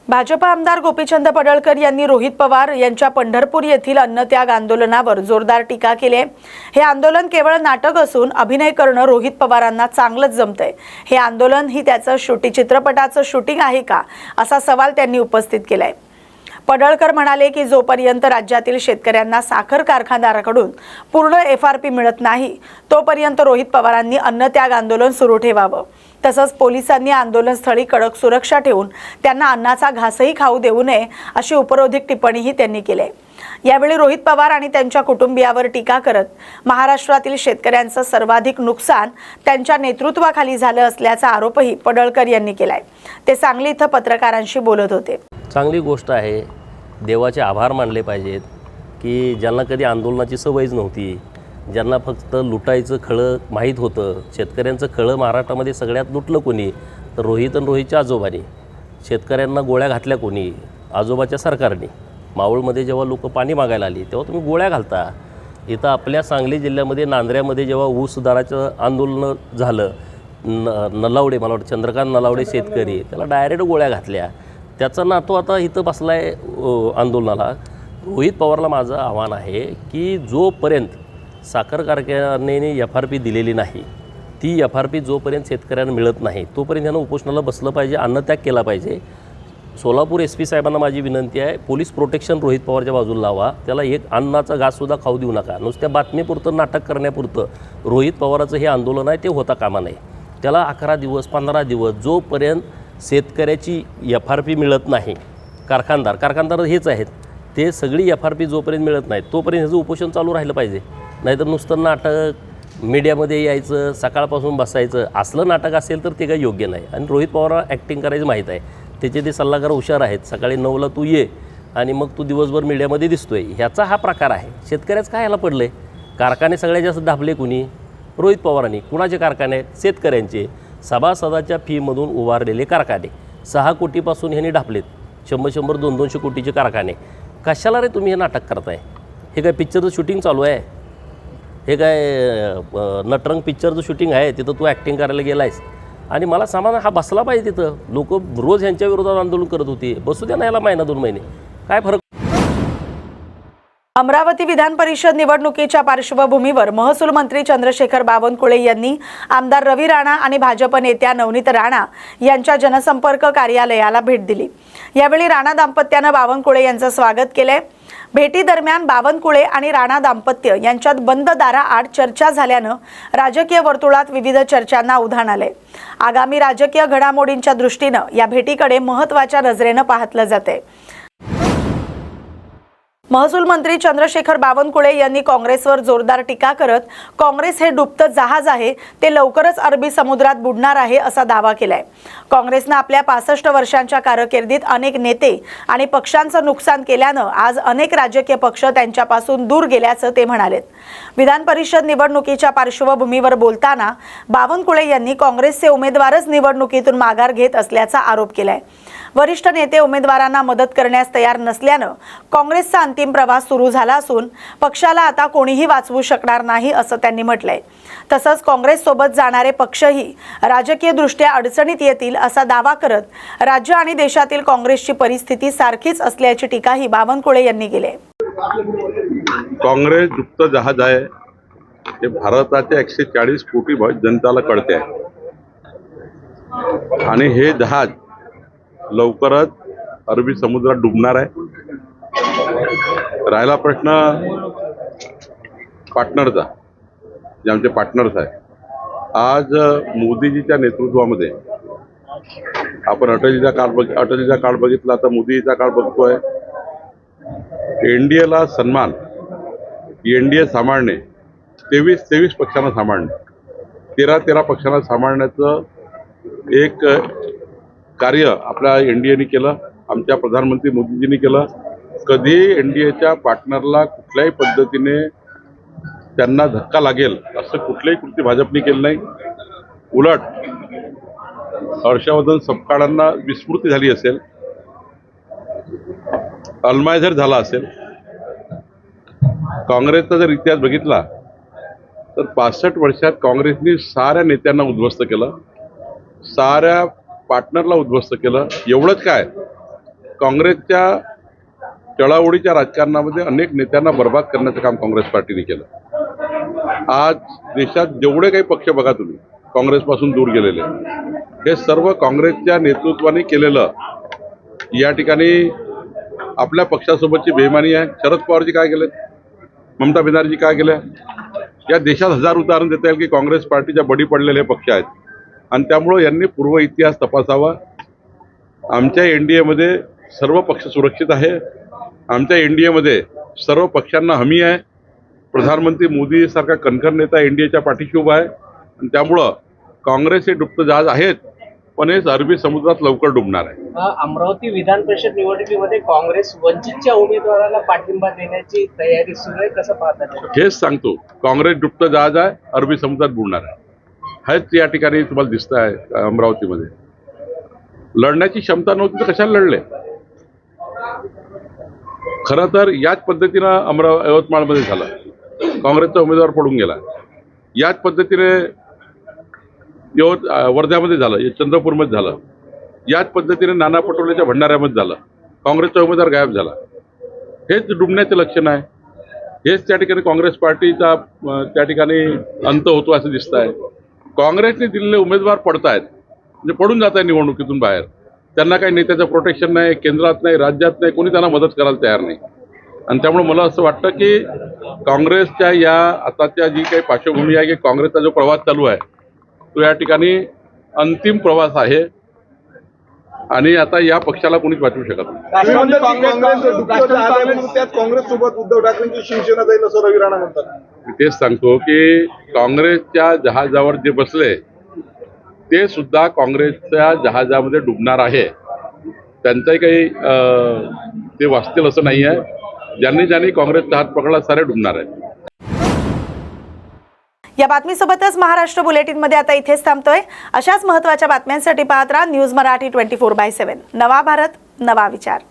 भाजप आमदार गोपीचंद पडळकर यांनी रोहित पवार यांच्या पंढरपूर येथील अन्नत्याग आंदोलनावर जोरदार टीका केली आहे। हे आंदोलन केवळ नाटक असून अभिनय करणं रोहित पवारांना चांगलंच जमतंय। हे आंदोलन ही त्याचं चित्रपटाचं शूटिंग आहे का असा सवाल त्यांनी उपस्थित केलाय। पडळकर म्हणाले की जोपर्यंत राज्यातील शेतकऱ्यांना साखर कारखानदाराकडून पूर्ण FRP मिळत नाही तोपर्यंत रोहित पवारांनी अन्नत्याग आंदोलन सुरू ठेवावं। तसंच पोलिसांनी आंदोलनस्थळी कडक सुरक्षा ठेवून त्यांना अन्नाचा घासही खाऊ देऊ नये अशी उपरोधिक टिप्पणीही त्यांनी केली। यावेळी रोहित पवार आणि त्यांच्या कुटुंबियावर टीका करत महाराष्ट्रातील शेतकऱ्यांचं सर्वाधिक नुकसान त्यांच्या नेतृत्वाखाली झालं असल्याचा आरोपही पडळकर यांनी केलाय। ते सांगली इथं पत्रकारांशी बोलत होते। चांगली गोष्ट आहे, देवाचे आभार मानले पाहिजेत की ज्यांना कधी आंदोलनाची सवयच नव्हती, ज्यांना फक्त लुटायचं खळं माहीत होतं, शेतकऱ्यांचं खळं महाराष्ट्रामध्ये सगळ्यात लुटलं कोणी तर रोहित आणि रोहितच्या आजोबांनी। शेतकऱ्यांना गोळ्या घातल्या कोणी? आजोबाच्या सरकारने। मावळमध्ये जेव्हा लोक पाणी मागायला आली तेव्हा तुम्ही गोळ्या घालता। इथं आपल्या सांगली जिल्ह्यामध्ये नांदऱ्यामध्ये जेव्हा ऊस दराचं आंदोलन झालं, नलावडे, मला वाटतं चंद्रकांत नलावडे शेतकरी, त्याला डायरेक्ट गोळ्या घातल्या। त्याचा नातू आता इथं बसला आहे आंदोलनाला। रोहित पवारला माझं आव्हान आहे की जोपर्यंत साखर कारखान्याने FRP दिलेली नाही, ती FRP जोपर्यंत शेतकऱ्यांना मिळत नाही तोपर्यंत त्यांना उपोषणाला बसलं पाहिजे, अन्नत्याग केला पाहिजे। सोलापूर SP साहेबांना माझी विनंती आहे, पोलीस प्रोटेक्शन रोहित पवारच्या बाजूला लावा। त्याला एक अन्नाचा घाससुद्धा खाऊ देऊ नका। नुसत्या बातमीपुरतं नाटक करण्यापुरतं रोहित पवाराचं हे आंदोलन आहे ते होता कामा नये। त्याला 11 दिवस 15 दिवस जोपर्यंत शेतकऱ्याची FRP मिळत नाही, कारखानदार हेच आहेत, ते सगळी FRP जोपर्यंत मिळत नाही तोपर्यंत ह्याचं उपोषण चालू राहिलं पाहिजे। नाहीतर नुसतं नाटक मीडियामध्ये यायचं, सकाळपासून बसायचं, असलं नाटक असेल तर ते काही योग्य नाही। आणि रोहित पवारला ॲक्टिंग करायचं माहीत आहे, त्याचे ते सल्लागार हुशार आहेत। सकाळी 9ला तू ये आणि मग तू दिवसभर मीडियामध्ये दिसतोय, ह्याचा हा प्रकार आहे। शेतकऱ्याचं काय ह्याला पडलं आहे? कारखाने सगळ्यात जास्त दाबले कुणी? रोहित पवारांनी। कुणाचे कारखाने? शेतकऱ्यांचे। सभासदाच्या फीमधून उभारलेले कारखाने 6 कोटीपासून ह्यांनी ढापलेत, 100-100, 200-200 कोटीचे कारखाने। कशाला रे तुम्ही हे नाटक करताय? हे काय पिक्चरचं शूटिंग चालू आहे? हे काय नटरंग पिक्चरचं शूटिंग आहे? तिथं तू ॲक्टिंग करायला गेला आहेस? आणि मला सामान हा बसला पाहिजे तिथं। लोक रोज ह्यांच्या विरोधात आंदोलन करत होते, बसू द्या ना याला महिना 2 महिने, काय फरक? अमरावती विधान परिषद निवडणुकीच्या पार्श्वभूमीवर महसूल मंत्री चंद्रशेखर बावनकुळे यांनी आमदार रवी राणा आणि भाजप नेत्या नवनीत राणा यांच्या जनसंपर्क कार्यालयाला भेट दिली। यावेळी राणा दाम्पत्याने बावनकुळे यांचं स्वागत केले। भेटी दरम्यान बावनकुळे आणि राणा दाम्पत्य यांच्यात बंद दाराआड चर्चा झाल्यानं राजकीय वर्तुळात विविध चर्चांना उधाण आले। आगामी राजकीय घडामोडींच्या दृष्टीनं या भेटीकडे महत्त्वाच्या नजरेनं पाहतलं जाते। महसूल मंत्री चंद्रशेखर बावनकुळे यांनी काँग्रेसवर जोरदार टीका करत काँग्रेस हे डुबतं जहाज आहे, ते लवकरच अरबी समुद्रात बुडणार आहे असा दावा केलाय। काँग्रेसनं आपल्या 65 वर्षांच्या कारकिर्दीत अनेक नेते आणि पक्षांचं नुकसान केल्यानं आज अनेक राजकीय पक्ष त्यांच्यापासून दूर गेल्याचं ते म्हणालेत। विधान परिषद निवडणुकीच्या पार्श्वभूमीवर बोलताना बावनकुळे यांनी काँग्रेसचे उमेदवारच निवडणुकीतून माघार घेत असल्याचा आरोप केलाय। वरिष्ठ नेते उमेदवारांना मदत करण्यास तयार नसल्यानं काँग्रेसचा अंतिम प्रवास सुरू झाला असून पक्षाला आता कोणीही वाचवू शकणार नाही असं त्यांनी म्हटलंय। तसंच काँग्रेस सोबत जाणारे पक्षही राजकीयदृष्ट्या अडचणीत येतील असा दावा करत राज्य आणि देशातील काँग्रेसची परिस्थिती सारखीच असल्याची टीकाही बावनकुळे यांनी केली। काँग्रेस डुबतं जहाज आहे हे भारताच्या 140 कोटी जनताला कळते आहे आणि हे जहाज लवकरच अरबी समुद्रात डुबणार आहे। राहिला प्रश्न पार्टनरचा, जे आमचे पार्टनर्स आहे, आज मोदीजीच्या नेतृत्वामध्ये आपण अटलीचा काळ बघितला, आता मोदीजीचा काळ बघतोय। एनडीएला सन्मान, एनडीए सांभाळणे, 23 पक्षांना सांभाळणे, 13 पक्षांना सांभाळण्याचं एक कार्य आपल्या एनडीएने केलं, आमच्या प्रधानमंत्री मोदीजींनी केलं। कधी एनडीएच्या पार्टनरला कुठल्याही पद्धतीने त्यांना धक्का लागेल असं कुठलंही कृत्य भाजपने केलं नाही। उलट हर्षवर्धन सपकाळांना विस्मृती झाली असेल, अल्मायझर झाला असेल। काँग्रेसचा जर इतिहास बघितला तर 65 वर्षात काँग्रेसने साऱ्या नेत्यांना उद्ध्वस्त केलं, साऱ्या पार्टनरला उद्ध्वस्त केलं। एवढंच काय, काँग्रेसच्या चळाओढीच्या राजकारणामध्ये अनेक नेत्यांना बर्बाद करण्याचं काम काँग्रेस पार्टीने केलं। आज देशात जेवढे काही पक्ष बघा तुम्ही काँग्रेसपासून दूर गेलेले, हे सर्व काँग्रेसच्या नेतृत्वाने केलेलं या ठिकाणी आपल्या पक्षासोबतची बेईमानी आहे। शरद पवारजी काय केले, ममता बॅनर्जी काय केलं, या देशात हजार उदाहरण देता येईल की काँग्रेस पार्टीच्या बडी पडलेले पक्ष आहेत आणि त्यामुळं यांनी पूर्व इतिहास तपासावा। आमच्या एनडीएमध्ये सर्व पक्ष सुरक्षित आहे, आमच्या एनडीएमध्ये सर्व पक्षांना हमी आहे। प्रधानमंत्री मोदी सारखा कणखर नेता एनडीएच्या पाठीशी उभा आहे आणि त्यामुळं काँग्रेस हे डुबतं जहाज आहेत, पण हे अरबी समुद्रात लवकर डुबणार आहे। अमरावती विधान परिषद निवडणुकीमध्ये काँग्रेस वंचितच्या उमेदवाराला पाठिंबा देण्याची तयारी सुरू आहे, कसं पाहतात? हेच सांगतो, काँग्रेस डुबतं जहाज आहे, अरबी समुद्रात बुडणार आहे। हेच या ठिकाणी तुम्हाला दिसत आहे। अमरावतीमध्ये लढण्याची क्षमता नव्हती तर कशाला लढले? खरं तर याच पद्धतीनं यवतमाळमध्ये झालं, काँग्रेसचा उमेदवार पडून गेला। याच पद्धतीने वर्ध्यामध्ये झालं, चंद्रपूरमध्ये झालं, याच पद्धतीने नाना पटोलेच्या भंडाऱ्यामध्ये झालं, काँग्रेसचा उमेदवार गायब झाला। हेच डुबण्याचे लक्षण आहे। हेच त्या ठिकाणी काँग्रेस पार्टीचा त्या ठिकाणी अंत होतो असं दिसत आहे। काँग्रेसने दिलेले उमेदवार पडत आहेत, म्हणजे पडून जात आहे निवडणुकीतून बाहेर। त्यांना काही नेत्याचं प्रोटेक्शन नाही, केंद्रात नाही, राज्यात नाही, कोणी त्यांना मदत करायला तयार नाही। आणि त्यामुळे मला असं वाटतं की काँग्रेसच्या या आताच्या जी काही पार्श्वभूमी आहे की काँग्रेसचा जो प्रवास चालू आहे तो या ठिकाणी अंतिम प्रवास आहे आणि आता या पक्षाला कोणीच वाचवू शकत नाही। काँग्रेस सोबत उद्धव ठाकरेंची शिवसेना जाईल असं रवी राणा म्हणतात। मी तेच सांगतो की काँग्रेसच्या जहाजावर जे बसले ते सुद्धा काँग्रेसच्या जहाजामध्ये डुबणार आहे। त्यांचाही काही ते वाचतील असं नाही आहे। ज्यांनी काँग्रेसचा हात पकडला सारे डुबणार आहे। या बातमीसोबतच महाराष्ट्र बुलेटिनमध्ये आता इथेच थांबतोय। अशाच महत्त्वाच्या बातम्यांसाठी पाहत राहा न्यूज मराठी 24/7। नवा भारत, नवा विचार।